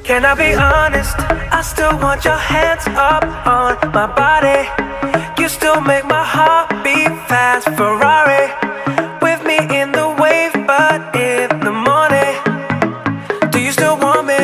Can I be honest? I still want your hands up on my body. You still make my heart beat fast. Ferrari with me in the wave, but in the morning. Do you still want me?